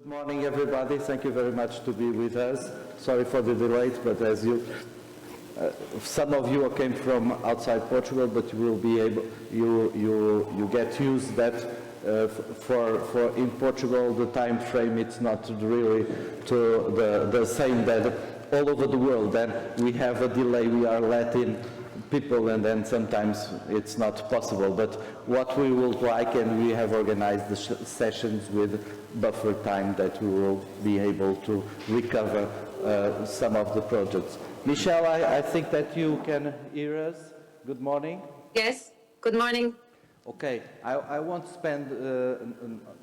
morning, everybody. Thank you very much to be with us. Sorry for the delay, but as some of you came from outside Portugal, but you will be able, you get used that for in Portugal the time frame it's not really to the same that all over the world. Then we have a delay. We are letting people, and then sometimes it's not possible. But what we would like, and we have organized the sessions with buffer time that we will be able to recover some of the projects. Michal, I think that you can hear us. Good morning. Yes, good morning. Okay, I won't spend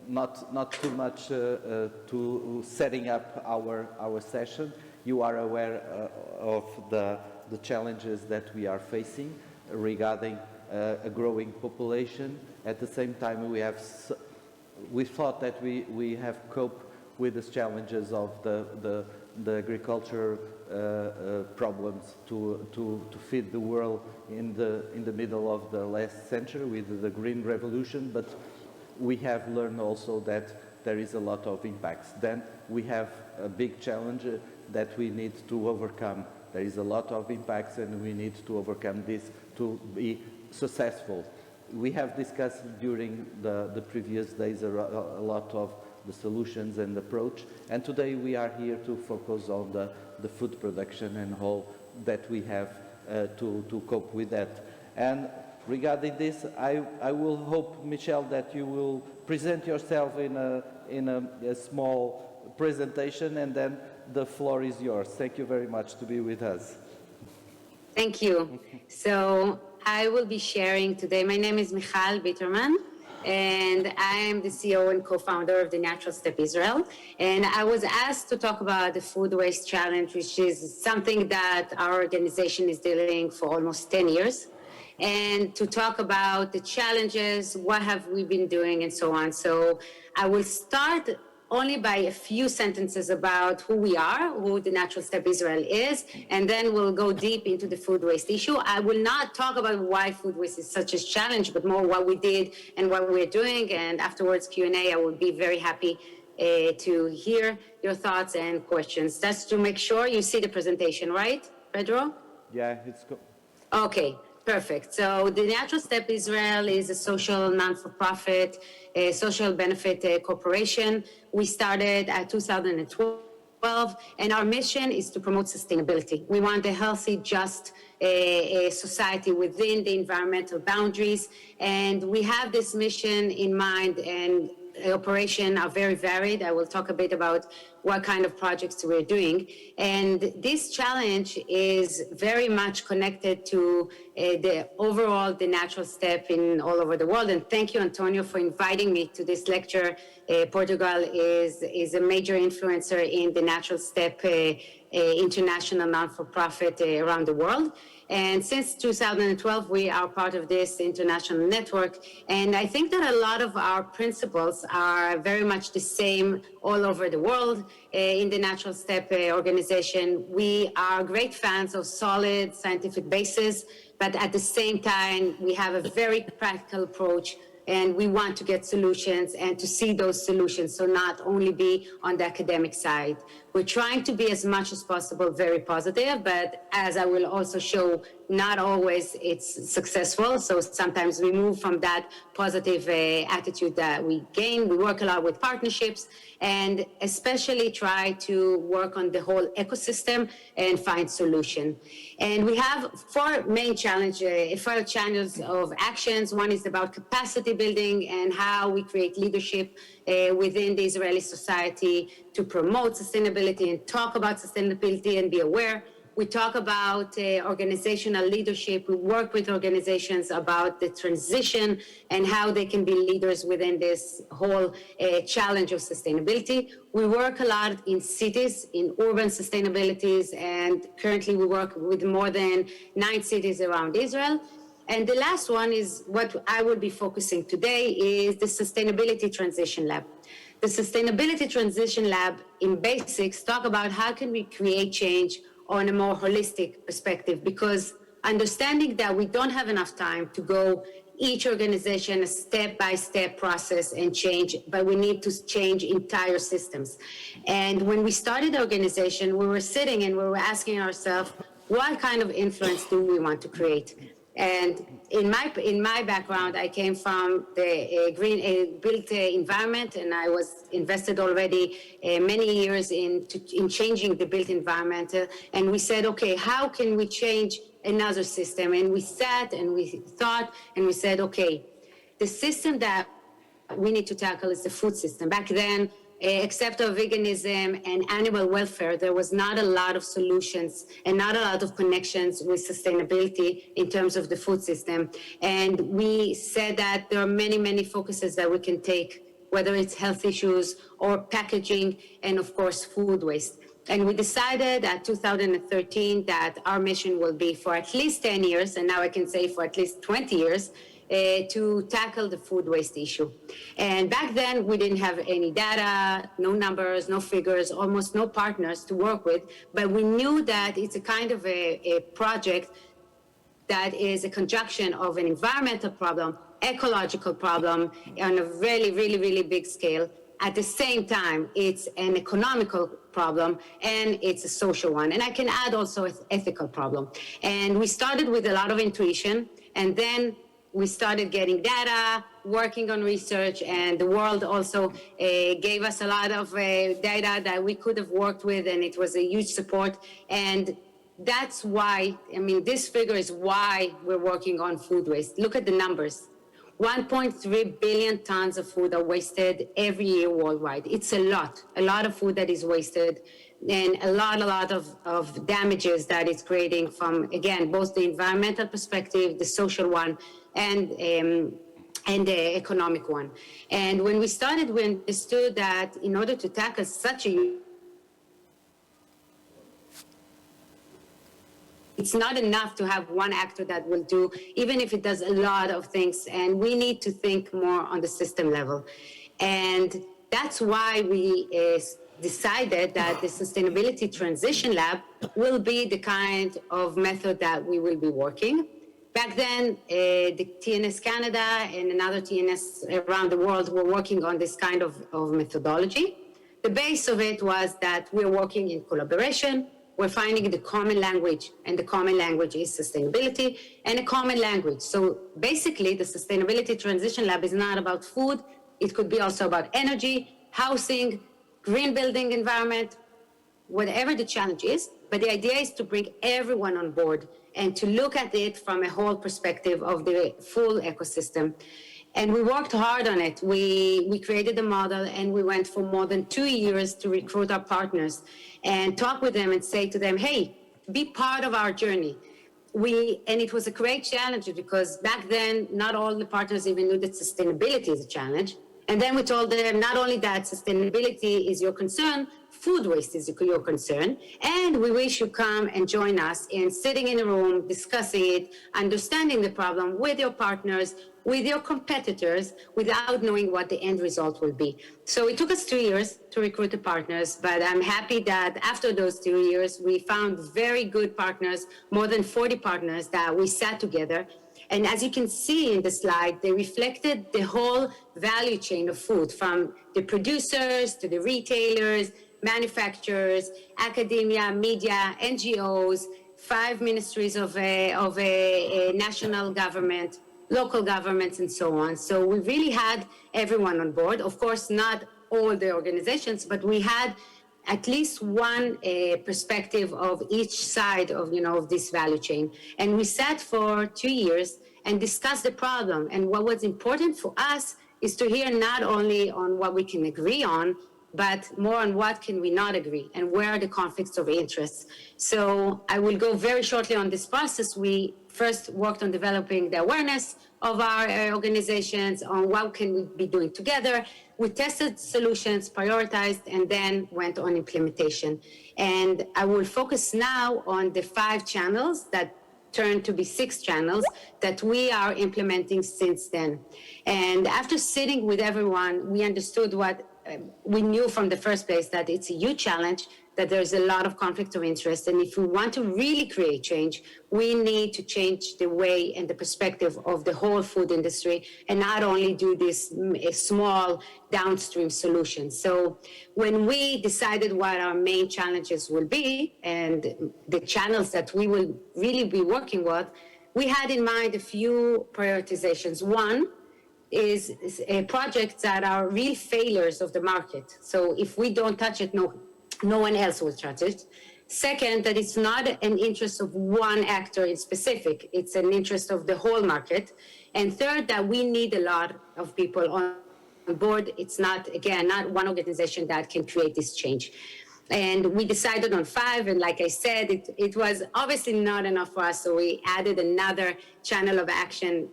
not too much to setting up our session. You are aware of the challenges that we are facing regarding a growing population. At the same time, we thought that we have coped with the challenges of the agriculture problems to feed the world in the middle of the last century with the Green Revolution, but we have learned also that there is a lot of impacts. Then we have a big challenge that we need to overcome. There is a lot of impacts and we need to overcome this to be successful. We have discussed during the previous days a lot of the solutions and approach, and today we are here to focus on the food production and how that we have to cope with that. And regarding this, I will hope, Michal, that you will present yourself in a small presentation, and then the floor is yours. Thank you very much to be with us. Thank you. So I will be sharing today. My name is Michal Bitterman, and I am the CEO and co-founder of the Natural Step Israel. And I was asked to talk about the food waste challenge, which is something that our organization is dealing for almost 10 years. And to talk about the challenges, what have we been doing, and so on. So I will start only by a few sentences about who we are, who the Natural Step Israel is, and then we'll go deep into the food waste issue. I will not talk about why food waste is such a challenge, but more what we did and what we're doing, and afterwards Q&A. I will be very happy to hear your thoughts and questions. That's to make sure you see the presentation, right, Pedro? Yeah, it's good. Okay. Perfect. So the Natural Step Israel is a social non-for-profit, social benefit corporation. We started at 2012, and our mission is to promote sustainability. We want a healthy, just society within the environmental boundaries, and we have this mission in mind, and operation are very varied. I will talk a bit about what kind of projects we're doing. And this challenge is very much connected to the natural step in all over the world. And thank you, Antonio, for inviting me to this lecture. Portugal is a major influencer in the natural step international non-for-profit around the world. And since 2012, we are part of this international network. And I think that a lot of our principles are very much the same all over the world. In the Natural Step organization, we are great fans of solid scientific basis, but at the same time, we have a very practical approach, and we want to get solutions and to see those solutions, so not only be on the academic side. We're trying to be as much as possible very positive, but as I will also show, not always it's successful. So sometimes we move from that positive attitude that we gain. We work a lot with partnerships and especially try to work on the whole ecosystem and find solution. And we have four main channels of actions. One is about capacity building and how we create leadership within the Israeli society to promote sustainability and talk about sustainability and be aware. We talk about organizational leadership. We work with organizations about the transition and how they can be leaders within this whole challenge of sustainability. We work a lot in cities, in urban sustainabilities, and currently we work with more than 9 cities around Israel. And the last one is what I will be focusing today is the Sustainability Transition Lab. The Sustainability Transition Lab, in basics, talk about how can we create change on a more holistic perspective, because understanding that we don't have enough time to go each organization a step-by-step process and change, but we need to change entire systems. And when we started the organization, we were sitting and we were asking ourselves, what kind of influence do we want to create? And in my background, I came from the built environment, and I was invested already many years in changing the built environment. And we said, okay, how can we change another system? And we sat and we thought and we said, okay, the system that we need to tackle is the food system. Back then, except for veganism and animal welfare, there was not a lot of solutions and not a lot of connections with sustainability in terms of the food system. And we said that there are many, many focuses that we can take, whether it's health issues or packaging and, of course, food waste. And we decided at 2013 that our mission will be for at least 10 years, and now I can say for at least 20 years, to tackle the food waste issue. And back then, we didn't have any data, no numbers, no figures, almost no partners to work with, but we knew that it's a kind of a project that is a conjunction of an environmental problem, ecological problem on a really, really, really big scale. At the same time, it's an economical problem and it's a social one. And I can add also an ethical problem. And we started with a lot of intuition, and then we started getting data, working on research, and the world also gave us a lot of data that we could have worked with, and it was a huge support. And that's why, I mean, this figure is why we're working on food waste. Look at the numbers. 1.3 billion tons of food are wasted every year worldwide. It's a lot of food that is wasted, and a lot of damages that it's creating from, again, both the environmental perspective, the social one, and the economic one. And when we started, we understood that in order to tackle such a, it's not enough to have one actor that will do, even if it does a lot of things, and we need to think more on the system level. And that's why we decided that the Sustainability Transition Lab will be the kind of method that we will be working. Back then, the TNS Canada and another TNS around the world were working on this kind of methodology. The base of it was that we're working in collaboration, we're finding the common language, and the common language is sustainability and a common language. So basically, the Sustainability Transition Lab is not about food, it could be also about energy, housing, green building environment, whatever the challenge is. But the idea is to bring everyone on board and to look at it from a whole perspective of the full ecosystem. And we worked hard on it. We created a model, and we went for more than 2 years to recruit our partners and talk with them and say to them, hey, be part of our journey. And it was a great challenge because back then, not all the partners even knew that sustainability is a challenge. And then we told them not only that sustainability is your concern, food waste is your concern, and we wish you come and join us in sitting in a room, discussing it, understanding the problem with your partners, with your competitors, without knowing what the end result will be. So it took us 2 years to recruit the partners, but I'm happy that after those 2 years, we found very good partners, more than 40 partners that we sat together. And as you can see in the slide, they reflected the whole value chain of food, from the producers to the retailers, manufacturers, academia, media, NGOs, 5 ministries of a national government, local governments, and so on. So we really had everyone on board. Of course, not all the organizations, but we had at least one perspective of each side of, of this value chain. And we sat for 2 years and discussed the problem. And what was important for us is to hear not only on what we can agree on, but more on what can we not agree and where are the conflicts of interest. So I will go very shortly on this process. We first worked on developing the awareness of our organizations on what can we be doing together. We tested solutions, prioritized, and then went on implementation. And I will focus now on the 5 channels that turned to be 6 channels that we are implementing since then. And after sitting with everyone, we understood what we knew from the first place that it's a huge challenge, that there's a lot of conflict of interest. And if we want to really create change, we need to change the way and the perspective of the whole food industry and not only do this small downstream solution. So when we decided what our main challenges will be and the channels that we will really be working with, we had in mind a few prioritizations. One is projects that are real failures of the market. So if we don't touch it, no one else will touch it. Second, that it's not an interest of one actor in specific, it's an interest of the whole market. And third, that we need a lot of people on board. It's not, again, not one organization that can create this change. And we decided on 5, and like I said, it was obviously not enough for us, so we added another channel of action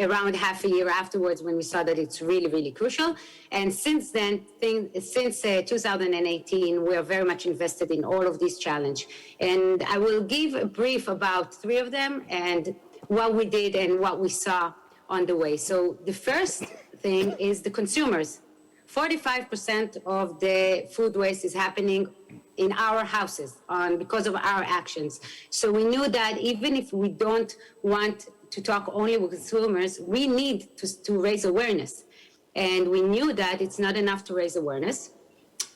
around half a year afterwards when we saw that it's really, really crucial. And since then, since 2018, we are very much invested in all of these challenges. And I will give a brief about 3 of them and what we did and what we saw on the way. So the first thing is the consumers. 45% of the food waste is happening in our houses because of our actions. So we knew that even if we don't want to talk only with consumers, we need to raise awareness. And we knew that it's not enough to raise awareness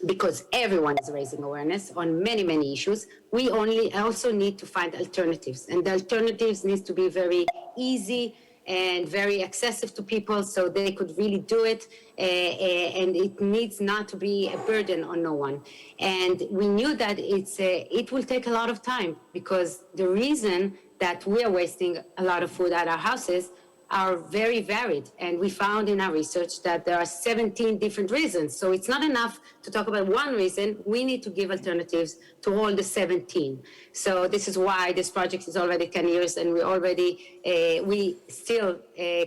because everyone is raising awareness on many, many issues. We also need to find alternatives. And the alternatives need to be very easy and very accessible to people so they could really do it, and it needs not to be a burden on no one. And we knew that it will take a lot of time because the reason that we are wasting a lot of food at our houses are very varied. And we found in our research that there are 17 different reasons. So it's not enough to talk about one reason. We need to give alternatives to all the 17. So this is why this project is already 10 years and we still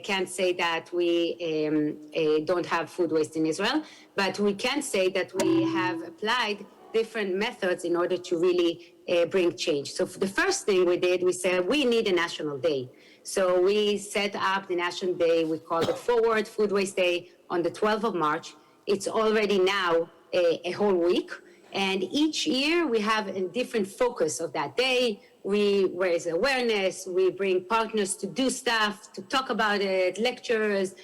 can't say that we don't have food waste in Israel, but we can say that we have applied different methods in order to really bring change. So the first thing we did, we said we need a national day. So we set up the National Day, we called it Forward Food Waste Day on the 12th of March. It's already now a whole week. And each year we have a different focus of that day. We raise awareness, we bring partners to do stuff, to talk about it, lectures,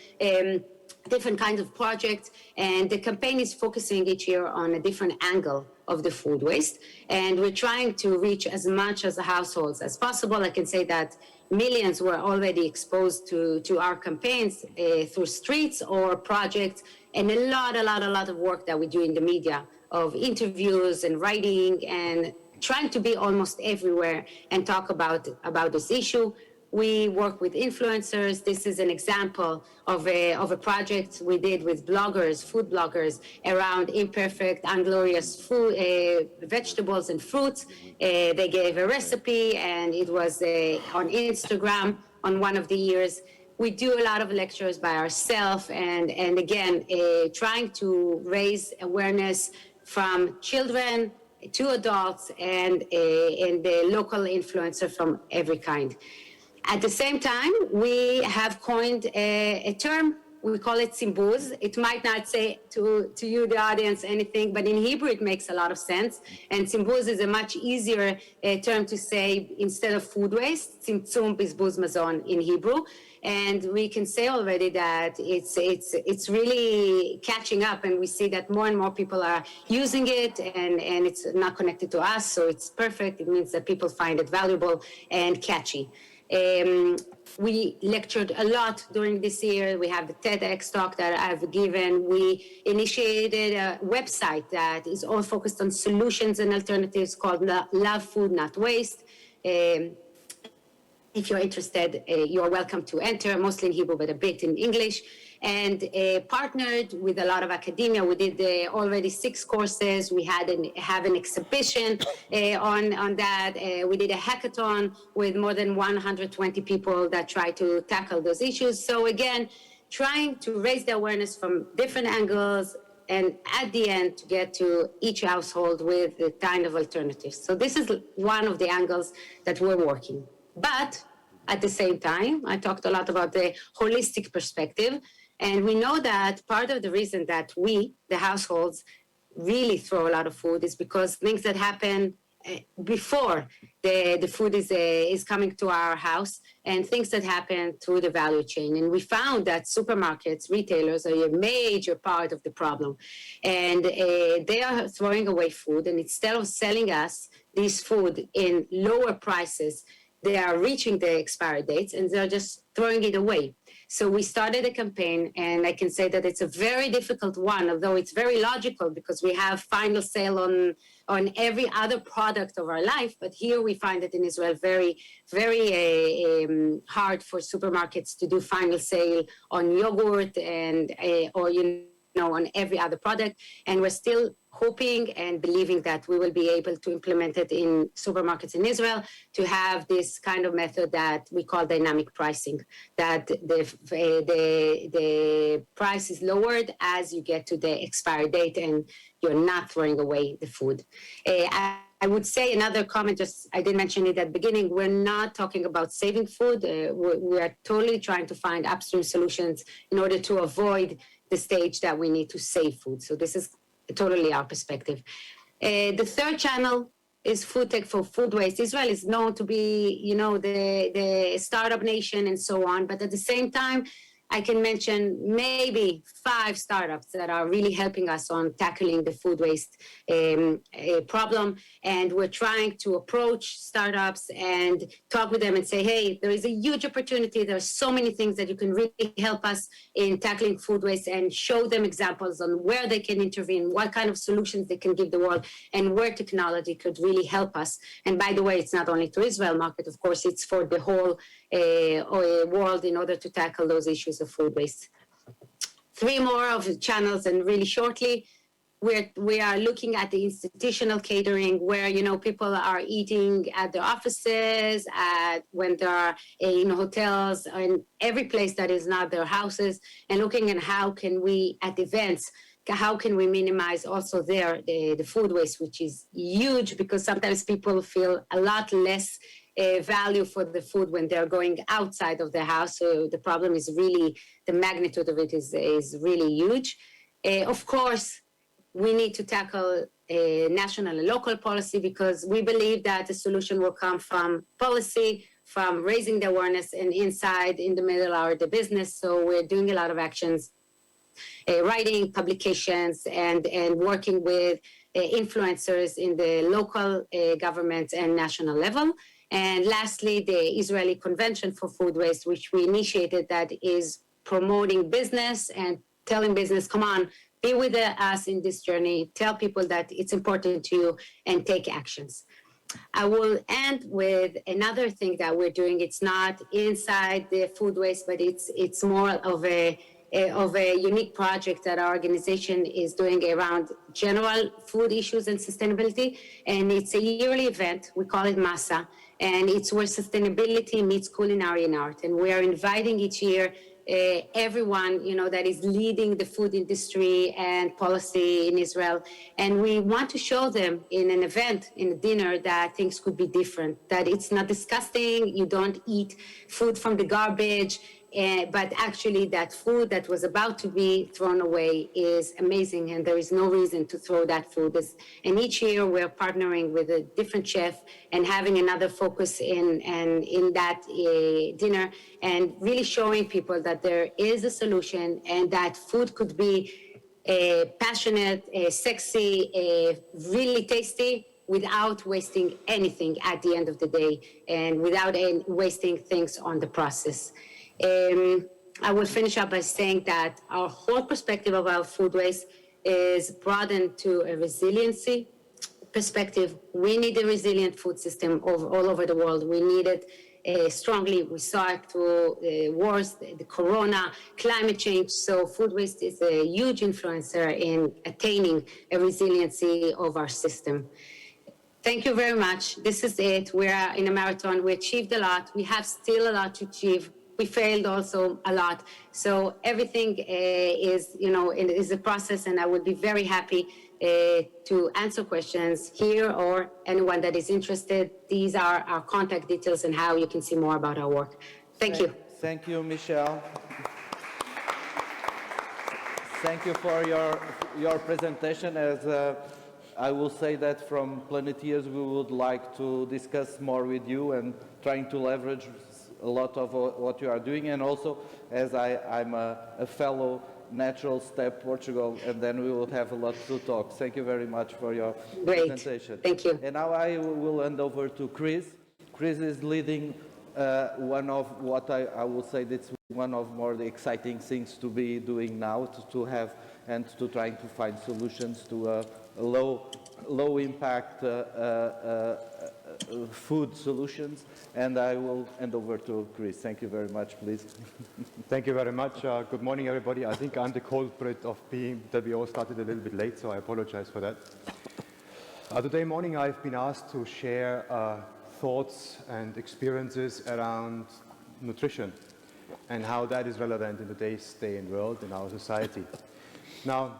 different kinds of projects. And the campaign is focusing each year on a different angle of the food waste. And we're trying to reach as much as the households as possible. I can say that millions were already exposed to our campaigns through streets or projects, and a lot of work that we do in the media of interviews and writing and trying to be almost everywhere and talk about this issue. We work with influencers. This is an example of a project we did with bloggers, food bloggers, around imperfect, unglorious food, vegetables and fruits. They gave a recipe, and it was on Instagram on one of the years. We do a lot of lectures by ourselves, and again, trying to raise awareness from children to adults and the local influencer from every kind. At the same time, we have coined a term. We call it simbuz. It might not say to you, the audience, anything, but in Hebrew it makes a lot of sense. And simbuz is a much easier term to say instead of food waste. Tzimtzum bizbuz mazon in Hebrew. And we can say already that it's really catching up, and we see that more and more people are using it, and it's not connected to us, so it's perfect. It means that people find it valuable and catchy. We lectured a lot during this year. We have the TEDx talk that I've given. We initiated a website that is all focused on solutions and alternatives called Love Food, Not Waste. If you're interested, you're welcome to enter, mostly in Hebrew, but a bit in English. And partnered with a lot of academia. We did already 6 courses. We have an exhibition on that. We did a hackathon with more than 120 people that try to tackle those issues. So again, trying to raise the awareness from different angles, and at the end to get to each household with the kind of alternatives. So this is one of the angles that we're working. But at the same time, I talked a lot about the holistic perspective. And we know that part of the reason that we, the households, really throw a lot of food is because things that happen before the food is coming to our house, and things that happen through the value chain. And we found that supermarkets, retailers are a major part of the problem. And they are throwing away food, and instead of selling us this food in lower prices, they are reaching the expiry dates and they're just throwing it away. So we started a campaign, and I can say that it's a very difficult one, although it's very logical because we have final sale on every other product of our life. But here we find it in Israel very, very hard for supermarkets to do final sale on yogurt and or on every other product. And we're still hoping and believing that we will be able to implement it in supermarkets in Israel to have this kind of method that we call dynamic pricing, that the price is lowered as you get to the expiry date and you're not throwing away the food. I would say another comment, just I didn't mention it at the beginning, we're not talking about saving food. We are totally trying to find upstream solutions in order to avoid the stage that we need to save food. So this is totally our perspective. The third channel is food tech for food waste. Israel is known to be, the startup nation and so on. But at the same time, I can mention maybe 5 startups that are really helping us on tackling the food waste problem. And we're trying to approach startups and talk with them and say, hey, there is a huge opportunity. There are so many things that you can really help us in tackling food waste, and show them examples on where they can intervene, what kind of solutions they can give the world, and where technology could really help us. And by the way, it's not only to Israel market, of course, it's for the whole world in order to tackle those issues of food waste. 3 more of the channels, and really shortly, we are looking at the institutional catering, where people are eating at their offices, when they are in hotels, and every place that is not their houses, and looking at how can we at events, how can we minimize also the food waste, which is huge, because sometimes people feel a lot less value for the food when they're going outside of the house. So the problem is really, the magnitude of it is really huge. Of course, we need to tackle national and local policy, because we believe that the solution will come from policy, from raising the awareness, and inside, in the middle, are the business. So we're doing a lot of actions, writing publications, and working with influencers in the local government and national level. And lastly, the Israeli Convention for Food Waste, which we initiated, that is promoting business and telling business, come on, be with us in this journey, tell people that it's important to you, and take actions. I will end with another thing that we're doing. It's not inside the food waste, but it's more of a unique project that our organization is doing around general food issues and sustainability. And it's a yearly event. We call it MASA. And it's where sustainability meets culinary and art. And we are inviting each year everyone, that is leading the food industry and policy in Israel. And we want to show them in an event, in a dinner, that things could be different, that it's not disgusting, you don't eat food from the garbage, but actually that food that was about to be thrown away is amazing, and there is no reason to throw that food. And each year we're partnering with a different chef and having another focus in that dinner, and really showing people that there is a solution, and that food could be passionate, sexy, really tasty, without wasting anything at the end of the day, and without wasting things on the process. I will finish up by saying that our whole perspective about food waste is broadened to a resiliency perspective. We need a resilient food system all over the world. We need it strongly. We saw it through wars, the corona, climate change. So food waste is a huge influencer in attaining a resiliency of our system. Thank you very much. This is it. We are in a marathon. We achieved a lot. We have still a lot to achieve. We failed also a lot. So everything is a process, and I would be very happy to answer questions here, or anyone that is interested. These are our contact details and how you can see more about our work. Thank you. Thank you, Michal. Thank you for your presentation. As I will say that from Planetiers, we would like to discuss more with you and trying to leverage a lot of what you are doing. And also, as I'm a fellow Natural Step Portugal, and then we will have a lot to talk. Thank you very much for your presentation. Thank you. And now I will hand over to Chris. Chris is leading one of what I will say that's one of more the exciting things to be doing now, to have and to trying to find solutions to a low impact food solutions. And I will hand over to Chris. Thank you very much, please. Thank you very much. Good morning, everybody. I think I'm the culprit of that we all started a little bit late, so I apologize for that. Today morning, I've been asked to share thoughts and experiences around nutrition and how that is relevant in today's day and world in our society. Now,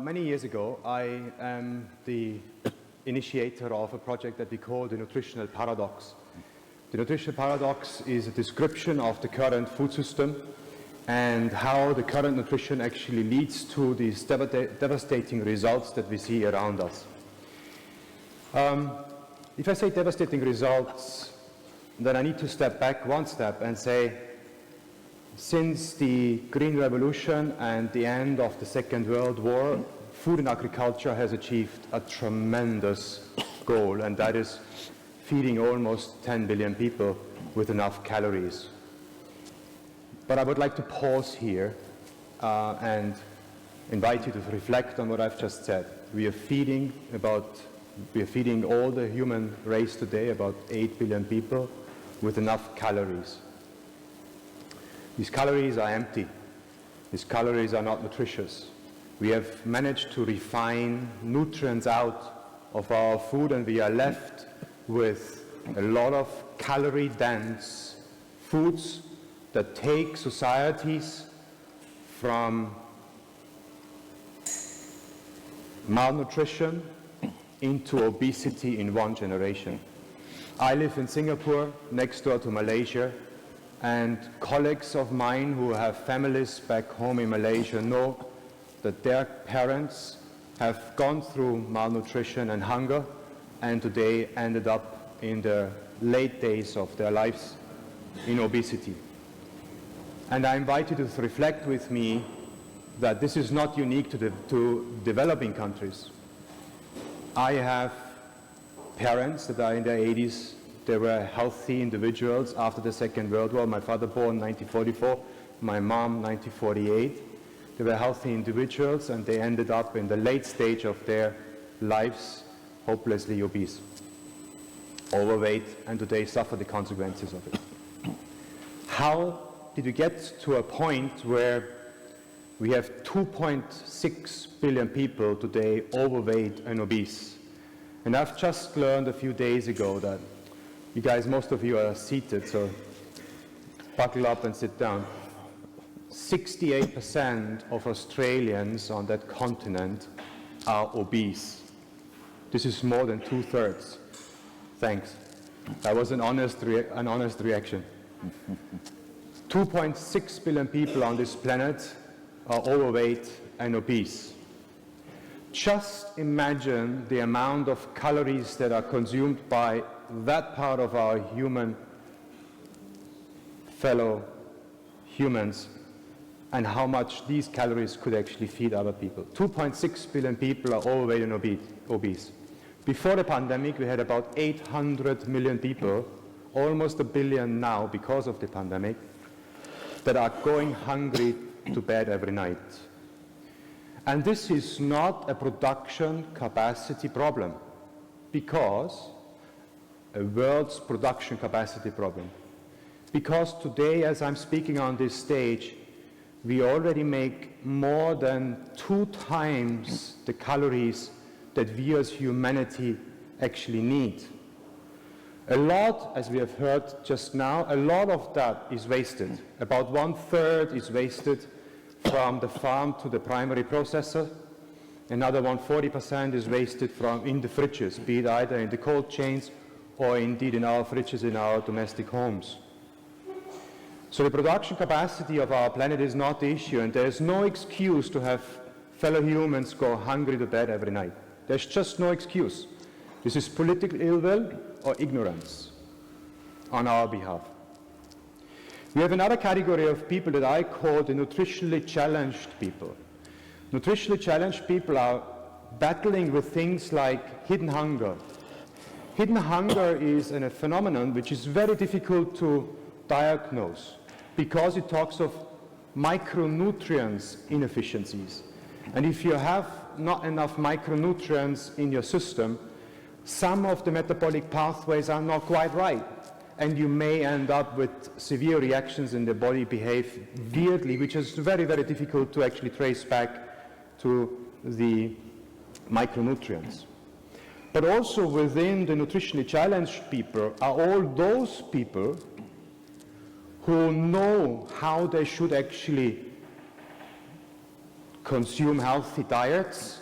many years ago, I am the initiator of a project that we call the nutritional paradox. The nutritional paradox is a description of the current food system and how the current nutrition actually leads to these devastating results that we see around us. If I say devastating results, then I need to step back one step and say, since the Green Revolution and the end of the Second World War, food and agriculture has achieved a tremendous goal, and that is feeding almost 10 billion people with enough calories. But I would like to pause here and invite you to reflect on what I've just said. We are feeding all the human race today, about 8 billion people, with enough calories. These calories are empty. These calories are not nutritious. We have managed to refine nutrients out of our food, and we are left with a lot of calorie-dense foods that take societies from malnutrition into obesity in one generation. I live in Singapore, next door to Malaysia, and colleagues of mine who have families back home in Malaysia know that their parents have gone through malnutrition and hunger and today ended up in the late days of their lives in obesity. And I invite you to reflect with me that this is not unique to developing countries. I have parents that are in their 80s. They were healthy individuals after the Second World War. My father born 1944, my mom 1948. They were healthy individuals and they ended up in the late stage of their lives hopelessly obese, overweight, and today suffer the consequences of it. How did we get to a point where we have 2.6 billion people today overweight and obese? And I've just learned a few days ago that you guys, most of you are seated, so buckle up and sit down. 68% of Australians on that continent are obese. This is more than 2/3. Thanks. That was an honest reaction. 2.6 billion people on this planet are overweight and obese. Just imagine the amount of calories that are consumed by that part of our fellow humans, and how much these calories could actually feed other people. 2.6 billion people are overweight and obese. Before the pandemic, we had about 800 million people, almost a billion now because of the pandemic, that are going hungry to bed every night. And this is not a production capacity problem, because a world's production capacity problem. Because today, as I'm speaking on this stage, we already make more than 2 times the calories that we as humanity actually need. A lot, as we have heard just now, a lot of that is wasted. About 1/3 is wasted from the farm to the primary processor. Another 40% is wasted in the fridges, be it either in the cold chains or indeed in our fridges in our domestic homes. So the production capacity of our planet is not the issue, and there is no excuse to have fellow humans go hungry to bed every night. There's just no excuse. This is political ill will or ignorance on our behalf. We have another category of people that I call the nutritionally challenged people. Nutritionally challenged people are battling with things like hidden hunger. Hidden hunger is a phenomenon which is very difficult to diagnose because it talks of micronutrients inefficiencies. And if you have not enough micronutrients in your system, some of the metabolic pathways are not quite right. And you may end up with severe reactions in the body, behave weirdly, which is very, very difficult to actually trace back to the micronutrients. But also within the nutritionally challenged people are all those people who know how they should actually consume healthy diets,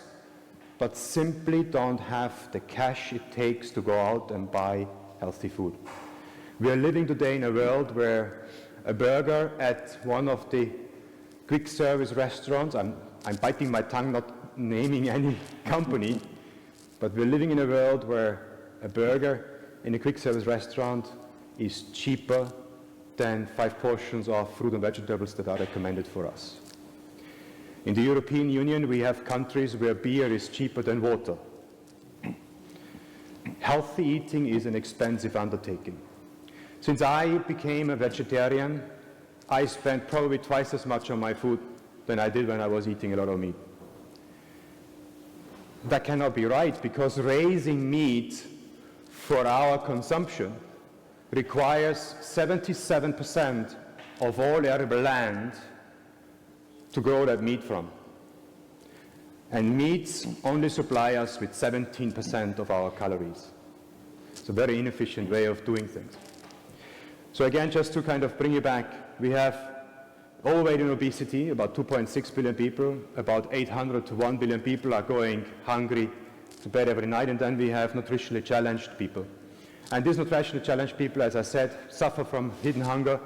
but simply don't have the cash it takes to go out and buy healthy food. We are living today in a world where a burger at one of the quick service restaurants, I'm biting my tongue not naming any company, but we're living in a world where a burger in a quick service restaurant is cheaper than 5 portions of fruit and vegetables that are recommended for us. In the European Union, we have countries where beer is cheaper than water. Healthy eating is an expensive undertaking. Since I became a vegetarian, I spent probably twice as much on my food than I did when I was eating a lot of meat. That cannot be right, because raising meat for our consumption requires 77% of all arable land to grow that meat from. And meats only supply us with 17% of our calories. It's a very inefficient way of doing things. So again, just to kind of bring you back, we have overweight and obesity, about 2.6 billion people, about 800 to 1 billion people are going hungry to bed every night, and then we have nutritionally challenged people. And these nutritionally challenged people, as I said, suffer from hidden hunger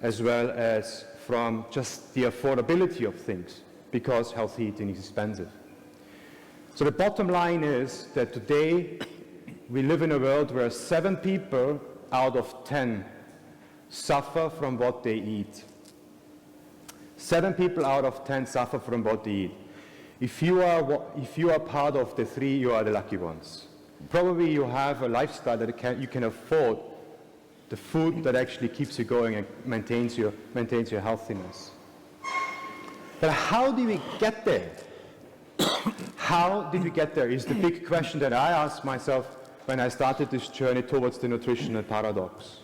as well as from just the affordability of things, because healthy eating is expensive. So the bottom line is that today we live in a world where 7 people out of 10 suffer from what they eat. 7 people out of 10 suffer from what they eat. If you are part of the 3, you are the lucky ones. Probably you have a lifestyle that you can afford the food that actually keeps you going and maintains your healthiness. But how do we get there? How did we get there is the big question that I asked myself when I started this journey towards the nutritional paradox.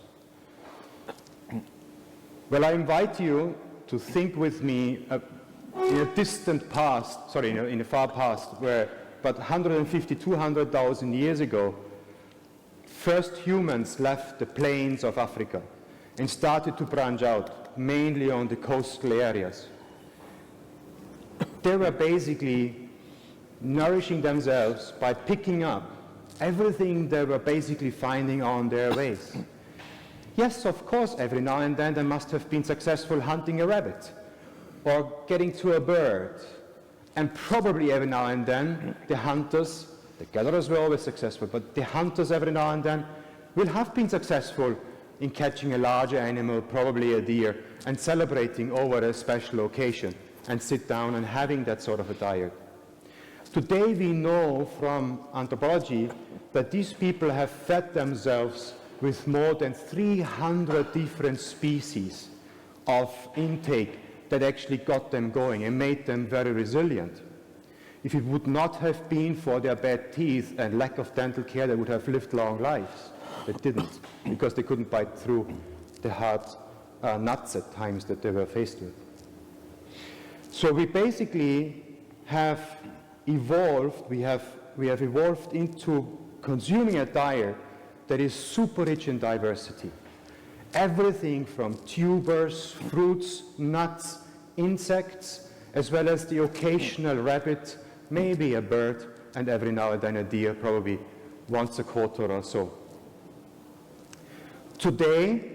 Well, I invite you to think with me in a distant past, in a far past, where about 150, 200,000 years ago, first humans left the plains of Africa and started to branch out, mainly on the coastal areas. They were basically nourishing themselves by picking up everything they were basically finding on their ways. Yes, of course, every now and then they must have been successful hunting a rabbit or getting to a bird. And probably every now and then the hunters, the gatherers were always successful, but the hunters every now and then will have been successful in catching a larger animal, probably a deer, and celebrating over a special occasion and sit down and having that sort of a diet. Today we know from anthropology that these people have fed themselves with more than 300 different species of intake that actually got them going and made them very resilient. If it would not have been for their bad teeth and lack of dental care, they would have lived long lives. They didn't, because they couldn't bite through the hard nuts at times that they were faced with. So we basically have evolved, we have evolved into consuming a diet that is super rich in diversity. Everything from tubers, fruits, nuts, insects, as well as the occasional rabbit, maybe a bird, and every now and then a deer, probably once a quarter or so. Today,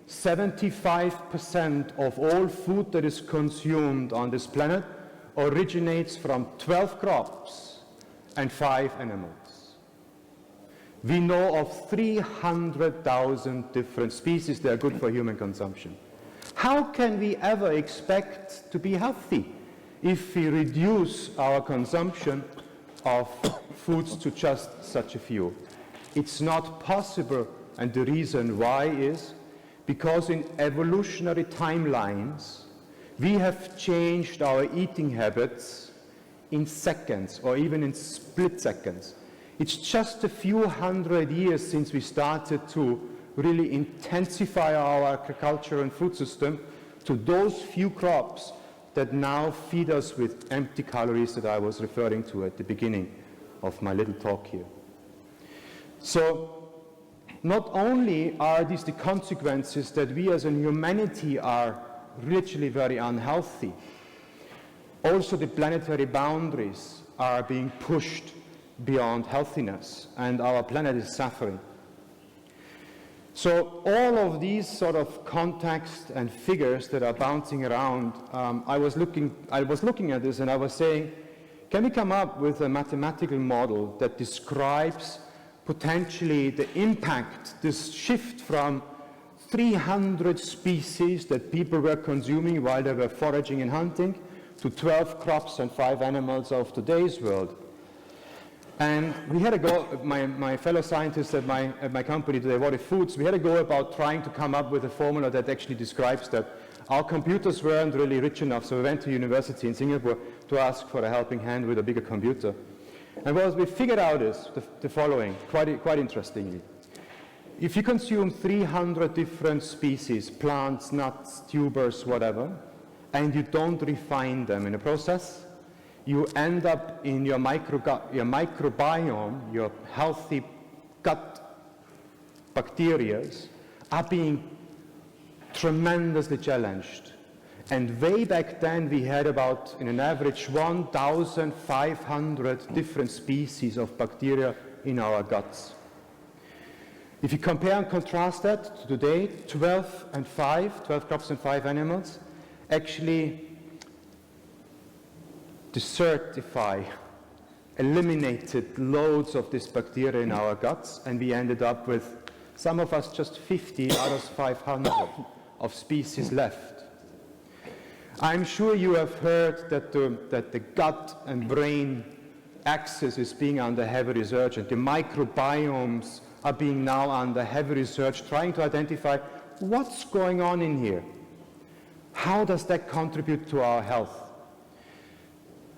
75% of all food that is consumed on this planet originates from 12 crops and 5 animals. We know of 300,000 different species that are good for human consumption. How can we ever expect to be healthy if we reduce our consumption of foods to just such a few? It's not possible, and the reason why is because in evolutionary timelines, we have changed our eating habits in seconds or even in split seconds. It's just a few hundred years since we started to really intensify our agriculture and food system to those few crops that now feed us with empty calories that I was referring to at the beginning of my little talk here. So not only are these the consequences that we as a humanity are literally very unhealthy, also the planetary boundaries are being pushed beyond healthiness and our planet is suffering. So all of these sort of context and figures that are bouncing around, I was looking at this and I was saying, can we come up with a mathematical model that describes potentially the impact, this shift from 300 species that people were consuming while they were foraging and hunting to 12 crops and 5 animals of today's world. And we had a go, my fellow scientists at my company today, WhatIF Foods, we had a go about trying to come up with a formula that actually describes that. Our computers weren't really rich enough, so we went to university in Singapore to ask for a helping hand with a bigger computer. And what we figured out is the following, quite interestingly. If you consume 300 different species, plants, nuts, tubers, whatever, and you don't refine them in a process, you end up in your microbiome, your healthy gut bacteria, are being tremendously challenged. And way back then we had about, in an average, 1,500 different species of bacteria in our guts. If you compare and contrast that to today, 12 crops and 5 animals, actually desertify, eliminated loads of this bacteria in our guts, and we ended up with, some of us, just 50 out of 500 of species left. I'm sure you have heard that the gut and brain axis is being under heavy research, and the microbiomes are being now under heavy research, trying to identify what's going on in here. How does that contribute to our health?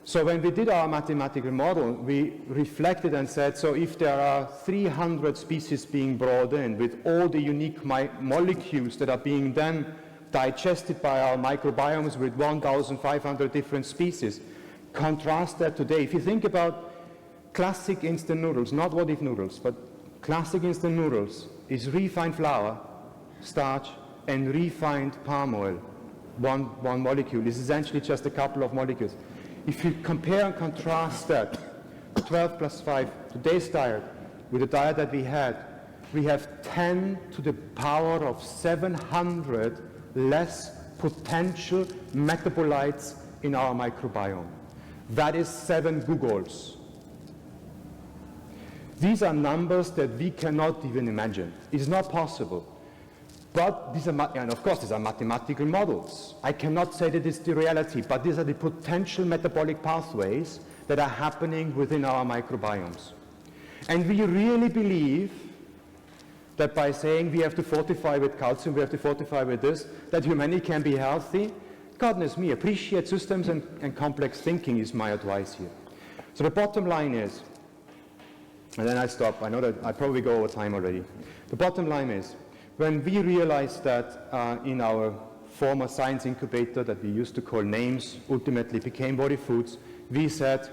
So when we did our mathematical model, we reflected and said, so if there are 300 species being brought in with all the unique molecules that are being then digested by our microbiomes with 1,500 different species, contrast that today. If you think about classic instant noodles, not WhatIF noodles, but classic instant noodles is refined flour, starch, and refined palm oil. One molecule is essentially just a couple of molecules. If you compare and contrast that, 12 plus 5, today's diet, with the diet that we had, we have 10 to the power of 700 less potential metabolites in our microbiome. That is 7 Googles. These are numbers that we cannot even imagine. It's not possible. But these are, and of course, these are mathematical models. I cannot say that it's the reality, but these are the potential metabolic pathways that are happening within our microbiomes. And we really believe that by saying we have to fortify with calcium, we have to fortify with this, that humanity can be healthy. Goodness me, appreciate systems and complex thinking is my advice here. So the bottom line is, and then I stop, I know that I probably go over time already. The bottom line is, when we realized that in our former science incubator that we used to call names, ultimately became WhatIF Foods, we said,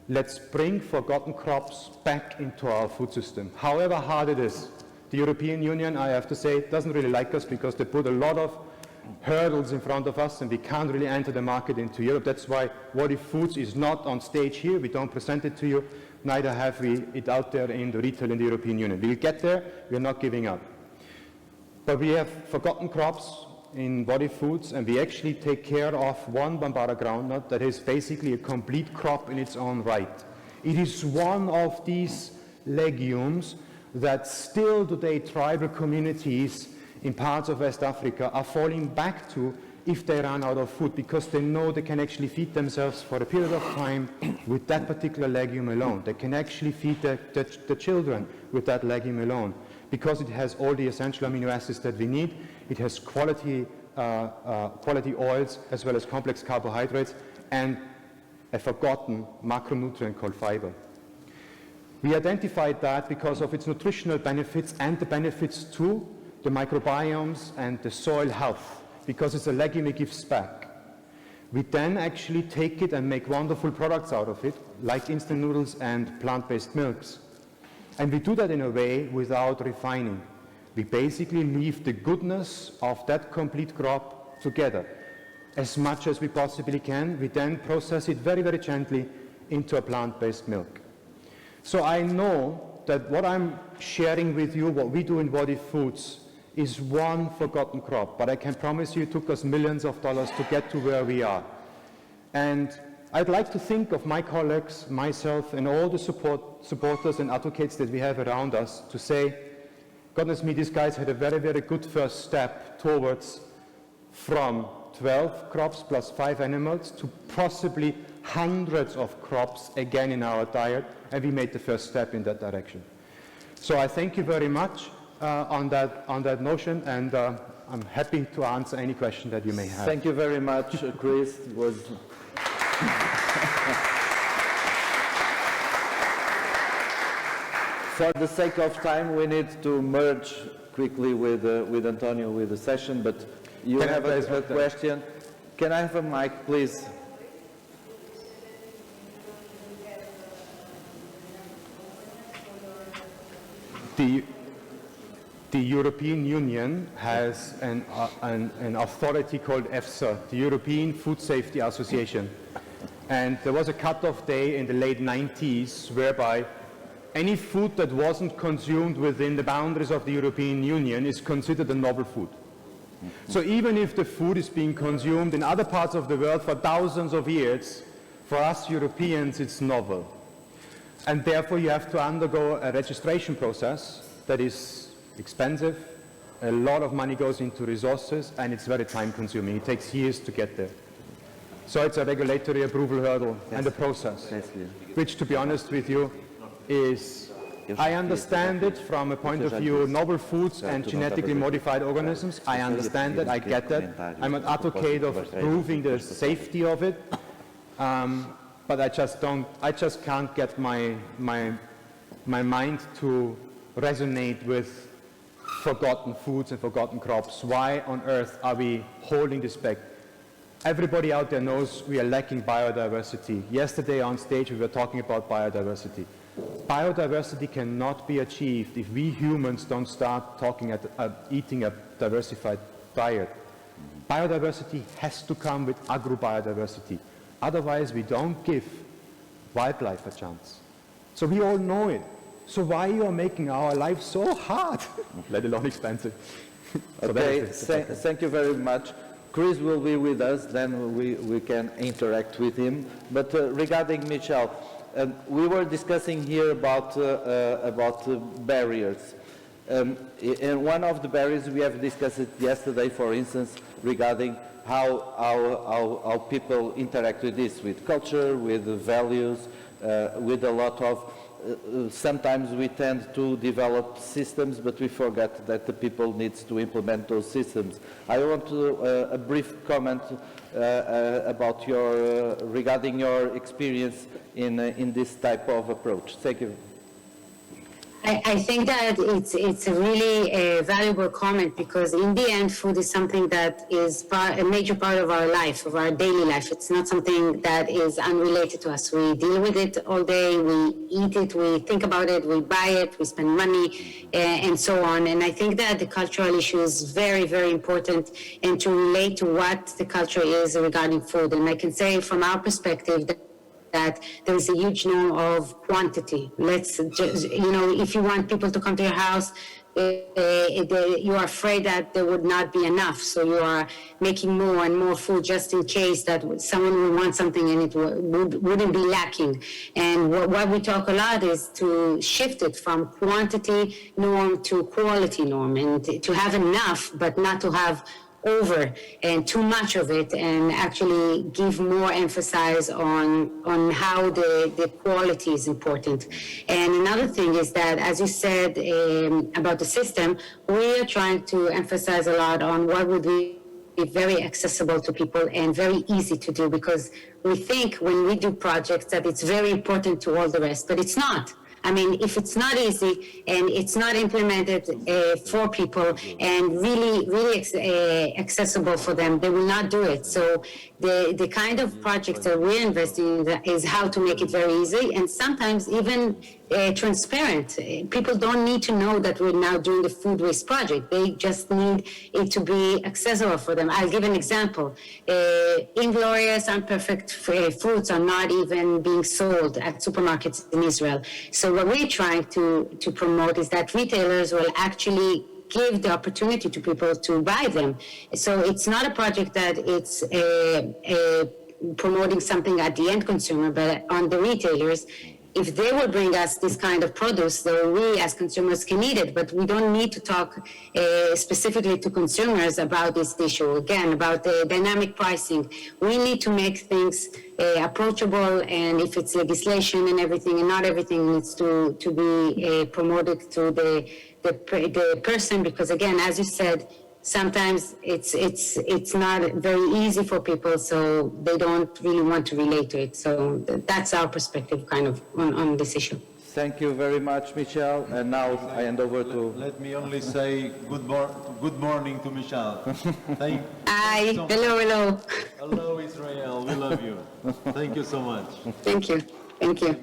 let's bring forgotten crops back into our food system, however hard it is. The European Union, I have to say, doesn't really like us because they put a lot of hurdles in front of us and we can't really enter the market into Europe. That's why WhatIF Foods is not on stage here. We don't present it to you. Neither have we it out there in the retail in the European Union. We'll get there. We're not giving up. But we have forgotten crops in WhatIF Foods, and we actually take care of one Bambara groundnut that is basically a complete crop in its own right. It is one of these legumes that still today tribal communities in parts of West Africa are falling back to if they run out of food, because they know they can actually feed themselves for a period of time with that particular legume alone. They can actually feed the children with that legume alone, because it has all the essential amino acids that we need. It has quality oils as well as complex carbohydrates and a forgotten macronutrient called fiber. We identified that because of its nutritional benefits and the benefits to the microbiomes and the soil health, because it's a legume it gives back. We then actually take it and make wonderful products out of it, like instant noodles and plant-based milks. And we do that in a way without refining. We basically leave the goodness of that complete crop together as much as we possibly can. We then process it very, very gently into a plant-based milk. So I know that what I'm sharing with you, what we do in WhatIF Foods, is one forgotten crop, but I can promise you it took us millions of dollars to get to where we are. And I'd like to think of my colleagues, myself, and all the supporters and advocates that we have around us to say, goodness me, these guys had a very, very good first step towards from 12 crops plus 5 animals to possibly hundreds of crops again in our diet, and we made the first step in that direction. So I thank you very much on that notion, and I'm happy to answer any question that you may have. Thank you very much, Chris. It was for the sake of time, we need to merge quickly with Antonio with the session, but you have a question. Can I have a mic, please? The European Union has an authority called EFSA, the European Food Safety Association. And there was a cut-off day in the late 90s whereby any food that wasn't consumed within the boundaries of the European Union is considered a novel food. So even if the food is being consumed in other parts of the world for thousands of years, for us Europeans it's novel. And therefore you have to undergo a registration process that is expensive, a lot of money goes into resources, and it's very time consuming. It takes years to get there. So it's a regulatory approval hurdle and a process, which, to be honest with you, is, I understand it from a point of view, novel foods and genetically modified organisms. I understand that, I get that. I'm an advocate of proving the safety of it, but I just can't get my mind to resonate with forgotten foods and forgotten crops. Why on earth are we holding this back? Everybody out there knows we are lacking biodiversity. Yesterday on stage we were talking about biodiversity. Biodiversity cannot be achieved if we humans don't start eating a diversified diet. Biodiversity has to come with agro-biodiversity. Otherwise we don't give wildlife a chance. So we all know it. So why you are making our life so hard, let alone expensive? Okay, thank you very much. Chris will be with us, then we can interact with him. But regarding Michal, we were discussing here about barriers. And one of the barriers we have discussed it yesterday, for instance, regarding how people interact with this, with culture, with values, with a lot of sometimes we tend to develop systems, but we forget that the people need to implement those systems. I want a brief comment about regarding your experience in this type of approach. Thank you. I think that it's a really valuable comment, because in the end, food is something that is a major part of our life, of our daily life. It's not something that is unrelated to us. We deal with it all day, we eat it, we think about it, we buy it, we spend money, and so on. And I think that the cultural issue is very, very important, and to relate to what the culture is regarding food. And I can say from our perspective that that there is a huge norm of quantity. Let's just, if you want people to come to your house, you are afraid that there would not be enough, so you are making more and more food just in case that someone will want something and it wouldn't be lacking. And what we talk a lot is to shift it from quantity norm to quality norm, and to have enough, but not to have over and too much of it, and actually give more emphasis on how the quality is important. And another thing is that, as you said about the system, we are trying to emphasize a lot on what would be very accessible to people and very easy to do, because we think when we do projects that it's very important to all the rest, but it's not. I mean, if it's not easy and it's not implemented for people and really accessible for them, they will not do it. So the kind of projects that we're investing in is how to make it very easy, and sometimes even transparent. People don't need to know that we're now doing the food waste project. They just need it to be accessible for them. I'll give an example. Inglorious, unperfect fruits are not even being sold at supermarkets in Israel. So what we're trying to promote is that retailers will actually give the opportunity to people to buy them. So it's not a project that it's promoting something at the end consumer, but on the retailers. If they will bring us this kind of produce, then we as consumers can eat it, but we don't need to talk specifically to consumers about this issue. Again, about the dynamic pricing. We need to make things approachable, and if it's legislation and everything, and not everything needs to be promoted to the person, because again, as you said, sometimes it's not very easy for people, so they don't really want to relate to it. So that's our perspective kind of on this issue. Thank you very much, Michal. And now I hand over to... Let me only say good morning to Michal. Hi, so hello. Hello, Israel. We love you. Thank you so much. Thank you. Thank you.